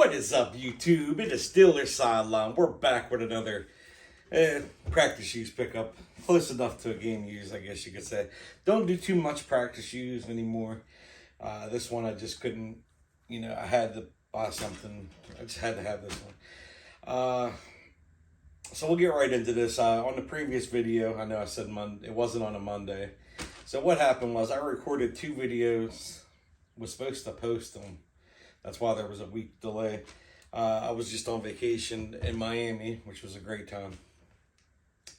What is up, YouTube? It is Steelers Sideline. We're back with another practice use pickup. Close enough to a game use, I guess you could say. Don't do too much practice use anymore. This one I just couldn't, I had to buy something. I just had to have this one. So we'll get right into this. On the previous video, I know I said Monday, it wasn't on a Monday. So what happened was I recorded two videos, was supposed to post them. That's why there was a week delay. I was just on vacation in Miami, which was a great time.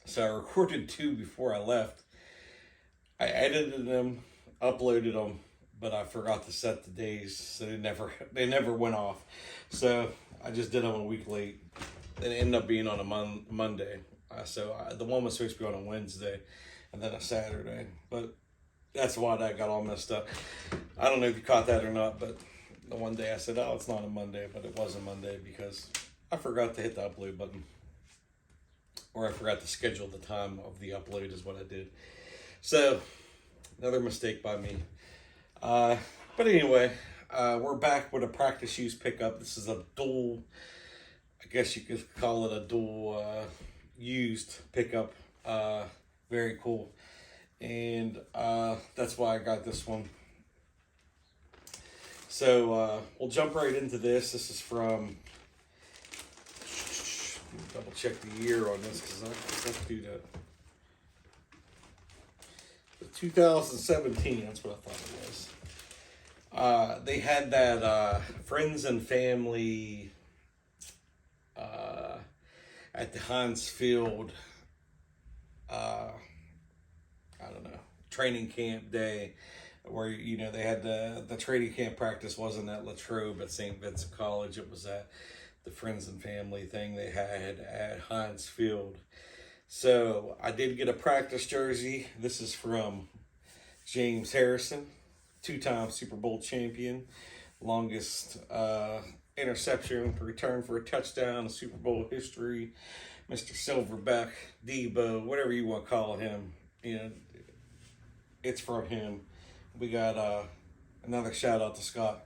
So I recorded two before I left. I edited them, uploaded them, but I forgot to set the days, so they never went off. So I just did them a week late. It ended up being on a Monday. The one was supposed to be on a Wednesday and then a Saturday. But that's why that got all messed up. I don't know if you caught that or not, but the one day I said, oh, it's not a Monday, but it was a Monday because I forgot to hit the upload button. Or I forgot to schedule the time of the upload is what I did. So, another mistake by me. But anyway, we're back with a practice use pickup. This is a dual, I guess you could call it a dual used pickup. Very cool. And that's why I got this one. So we'll jump right into this. This is from, double check the year on this because I have to do that. The 2017, that's what I thought it was. They had that Friends and Family at the Heinz Field, I don't know, training camp day, where, they had the training camp practice wasn't at Latrobe at St. Vincent College. It was at the Friends and Family thing they had at Heinz Field. So I did get a practice jersey. This is from James Harrison, two-time Super Bowl champion, longest interception return for a touchdown in Super Bowl history, Mr. Silverback, Debo, whatever you want to call him. It's from him. We got another shout out to Scott.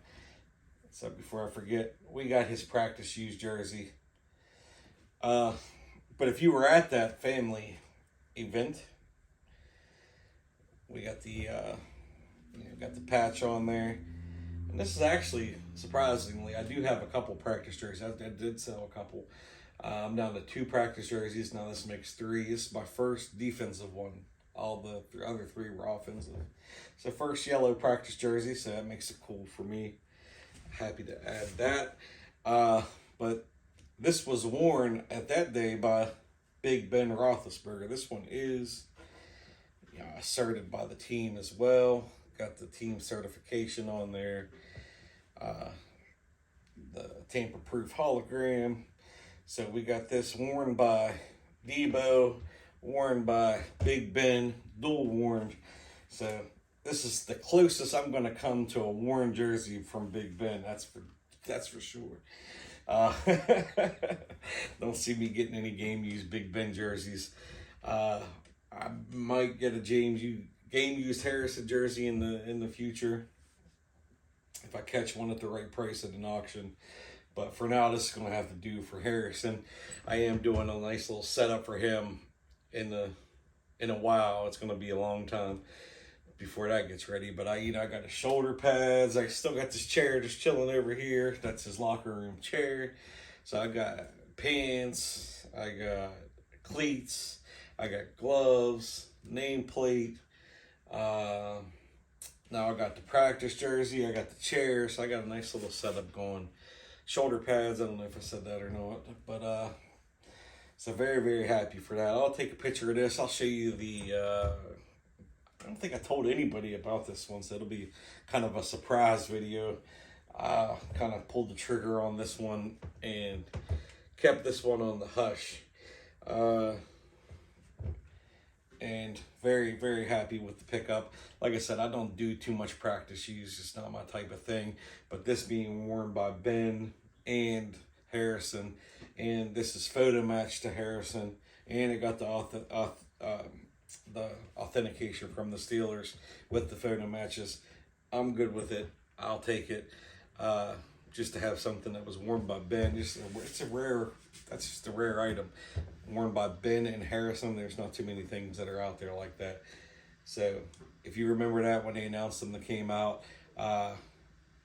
So before I forget, we got his practice use jersey. But if you were at that family event, we got the got the patch on there. And this is actually, surprisingly, I do have a couple practice jerseys. I did sell a couple. I'm down to two practice jerseys. Now this makes three. This is my first defensive one. All the other three were offensive. So first yellow practice jersey, so that makes it cool for me. Happy to add that. But this was worn at that day by Big Ben Roethlisberger. This one is asserted by the team as well. Got the team certification on there. The tamper-proof hologram. So we got this worn by Debo, worn by Big Ben, dual worn. So this is the closest I'm going to come to a worn jersey from Big Ben. That's for sure. Don't see me getting any game used Big Ben jerseys. I might get a game used Harrison jersey in the future if I catch one at the right price at an auction. But for now, this is going to have to do for Harrison. I am doing a nice little setup for him in a while. It's going to be a long time before that gets ready. But I got the shoulder pads. I still got this chair just chilling over here. That's his locker room chair. So I got pants. I got cleats. I got gloves, nameplate. Now I got the practice jersey. I got the chair. So I got a nice little setup going. Shoulder pads. I don't know if I said that or not. But so very, very happy for that. I'll take a picture of this. I'll show you the, I don't think I told anybody about this one, so it'll be kind of a surprise video. Kind of pulled the trigger on this one and kept this one on the hush. And very, very happy with the pickup. Like I said, I don't do too much practice use. It's not my type of thing. But this being worn by Ben and Harrison, and this is photo match to Harrison, and it got the authentication from the Steelers with the photo matches. I'm good with it. I'll take it. just to have something that was worn by Ben. That's just a rare item. Worn by Ben and Harrison. There's not too many things that are out there like that. So if you remember that when they announced them that came out,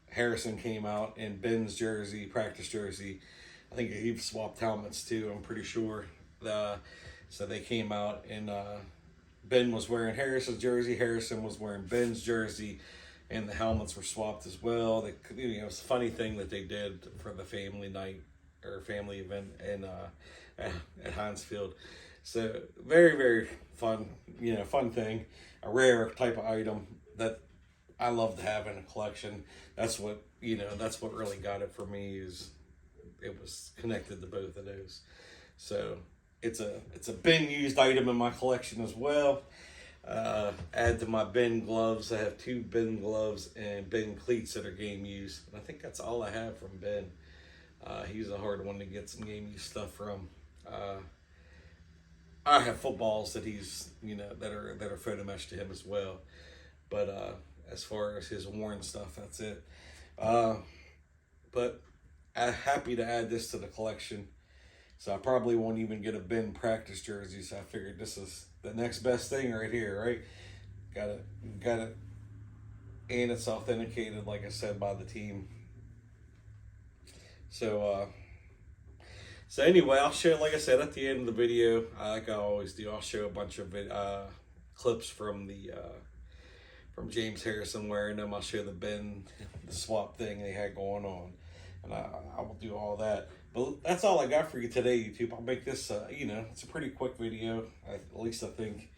Harrison came out in Ben's jersey, practice jersey. I think he swapped helmets too, I'm pretty sure. So they came out and Ben was wearing Harrison's jersey, Harrison was wearing Ben's jersey, and the helmets were swapped as well. It was a funny thing that they did for the family night or family event at Heinz Field. So very, very fun, fun thing, a rare type of item that I love to have in a collection. That's what really got it for me, is it was connected to both of those. So it's a Ben used item in my collection as well. Add to my Ben gloves. I have 2 Ben gloves and Ben cleats that are game used. And I think that's all I have from Ben. He's a hard one to get some game used stuff from. I have footballs that he's that are photo meshed to him as well. But as far as his worn stuff, that's it. But I'm happy to add this to the collection. So I probably won't even get a Ben practice jersey. So I figured this is the next best thing right here, right? Got it, and it's authenticated, like I said, by the team. So anyway, I'll show, like I said, at the end of the video, like I always do, I'll show a bunch of clips from from James Harrison wearing them. I'll show the swap thing they had going on, and I will do all that. But that's all I got for you today, YouTube. I'll make this, it's a pretty quick video. At least I think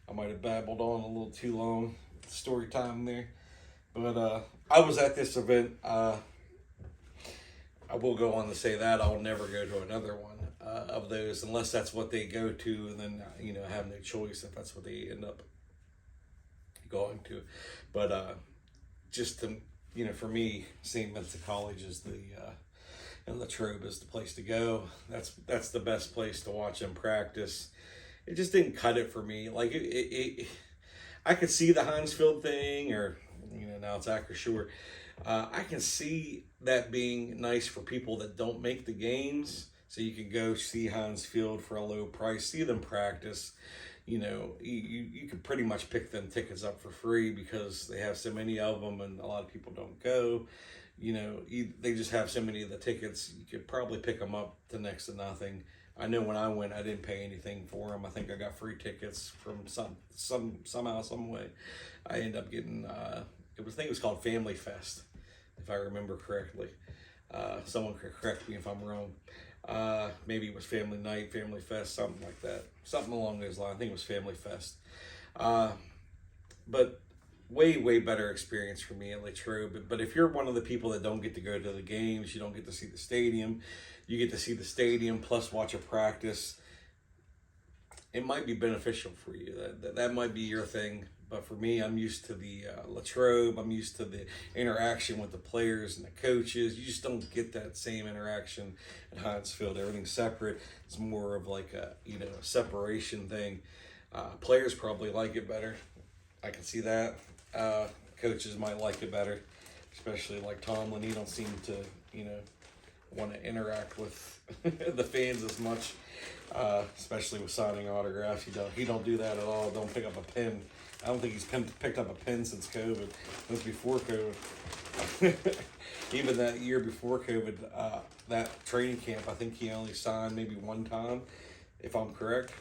I might have babbled on a little too long. Story time there. But I was at this event. I will go on to say that I'll never go to another one of those unless that's what they go to, and then, I have no choice if that's what they end up going to. But just to, for me, St. Vincent College is and Latrobe is the place to go. That's the best place to watch them practice. It just didn't cut it for me. Like I could see the Heinz Field thing, or now it's Acrisure. I can see that being nice for people that don't make the games, so you can go see Heinz Field for a low price, see them practice. You could pretty much pick them tickets up for free because they have so many of them, and a lot of people don't go. They just have so many of the tickets. You could probably pick them up to next to nothing. I know when I went, I didn't pay anything for them. I think I got free tickets from somehow, some way. I ended up getting I think it was called Family Fest, if I remember correctly. Someone could correct me if I'm wrong. Maybe it was Family Night, Family Fest, something like that. Something along those lines. I think it was Family Fest. But way better experience for me at Latrobe. But if you're one of the people that don't get to go to the games, you don't get to see the stadium, you get to see the stadium plus watch a practice, it might be beneficial for you. That might be your thing. But for me, I'm used to the Latrobe. I'm used to the interaction with the players and the coaches. You just don't get that same interaction at Heinz Field. Everything's separate. It's more of like a separation thing. Players probably like it better. I can see that. Coaches might like it better, especially like Tomlin. He don't seem to want to interact with the fans as much, especially with signing autographs. He don't do that at all. Don't pick up a pen. I don't think he's picked up a pen since COVID. It was before COVID. Even that year before COVID, that training camp, I think he only signed maybe one time, if I'm correct.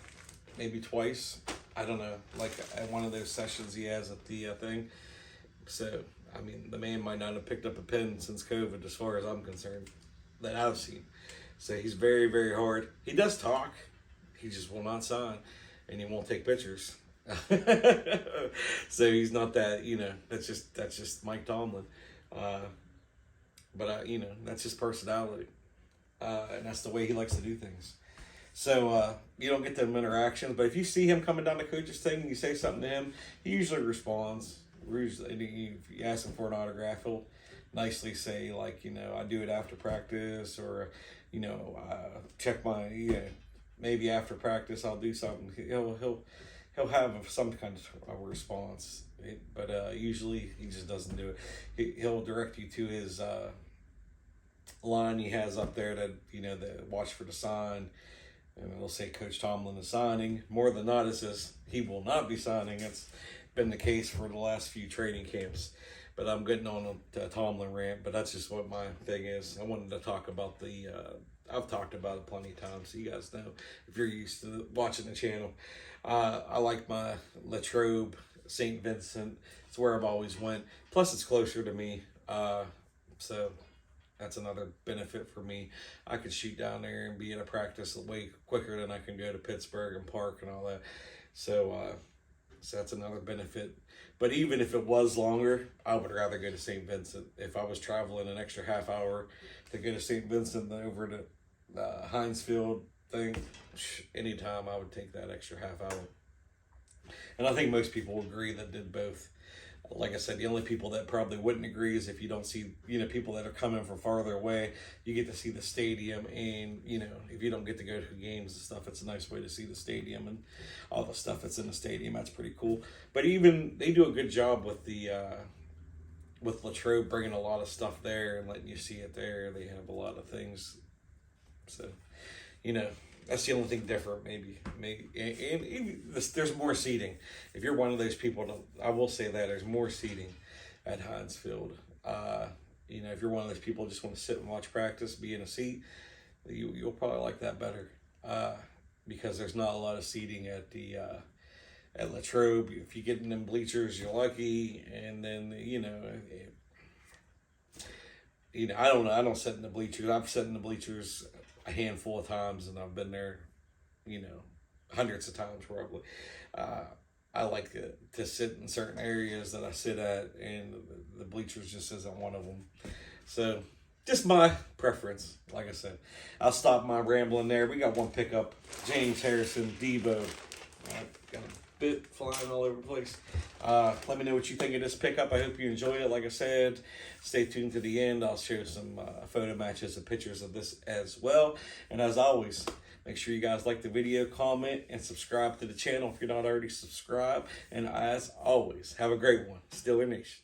Maybe twice. I don't know. Like at one of those sessions he has at the thing. So, I mean, the man might not have picked up a pen since COVID, as far as I'm concerned, that I've seen. So he's very, very hard. He does talk. He just will not sign, and he won't take pictures. So he's not that, that's just Mike Tomlin. But that's his personality. And that's the way he likes to do things. So you don't get them interactions, but if you see him coming down the coach's thing and you say something to him, he usually responds. If you ask him for an autograph, he'll nicely say, like, I do it after practice, or, check my, maybe after practice I'll do something. He'll have some kind of response, but usually he just doesn't do it. He'll direct you to line he has up there that, you know, the watch for the sign. And it'll say Coach Tomlin is signing. More than not, it says he will not be signing. It's been the case for the last few training camps. But I'm getting on a Tomlin rant, but that's just what my thing is. I wanted to talk about the, I've talked about it plenty of times, so you guys know if you're used to watching the channel. I like my Latrobe, St. Vincent. It's where I've always went. Plus, it's closer to me. So that's another benefit for me. I could shoot down there and be in a practice way quicker than I can go to Pittsburgh and Park and all that. So that's another benefit. But even if it was longer, I would rather go to St. Vincent. If I was traveling an extra half hour to go to St. Vincent than over to Heinz Field thing, anytime I would take that extra half hour. And I think most people agree that did both. Like I said, the only people that probably wouldn't agree is if you don't see, you know, people that are coming from farther away. You get to see the stadium, and, you know, if you don't get to go to games and stuff, it's a nice way to see the stadium and all the stuff that's in the stadium. That's pretty cool. But even they do a good job with the with Latrobe bringing a lot of stuff there and letting you see it there. They have a lot of things, so, you know, that's the only thing different, maybe. And even there's more seating. If you're one of those people, I will say that there's more seating at Heinz Field. You know, if you're one of those people who just want to sit and watch practice, be in a seat, you'll probably like that better, because there's not a lot of seating at the at Latrobe. If you get in them bleachers, you're lucky. And then, you know, I don't know. I don't sit in the bleachers. I've sat in the bleachers a handful of times, and I've been there, you know, hundreds of times probably. I like to sit in certain areas that I sit at, and the bleachers just isn't one of them. So just my preference. Like I said, I'll stop my rambling there. We got one pickup, James Harrison, Debo. I've got a bit flying all over the place. Let me know what you think of this pickup. I hope you enjoy it. Like I said, stay tuned to the end. I'll show some photo matches and pictures of this as well. And as always, make sure you guys like the video, comment, and subscribe to the channel if you're not already subscribed. And as always, have a great one. Steeler Nation.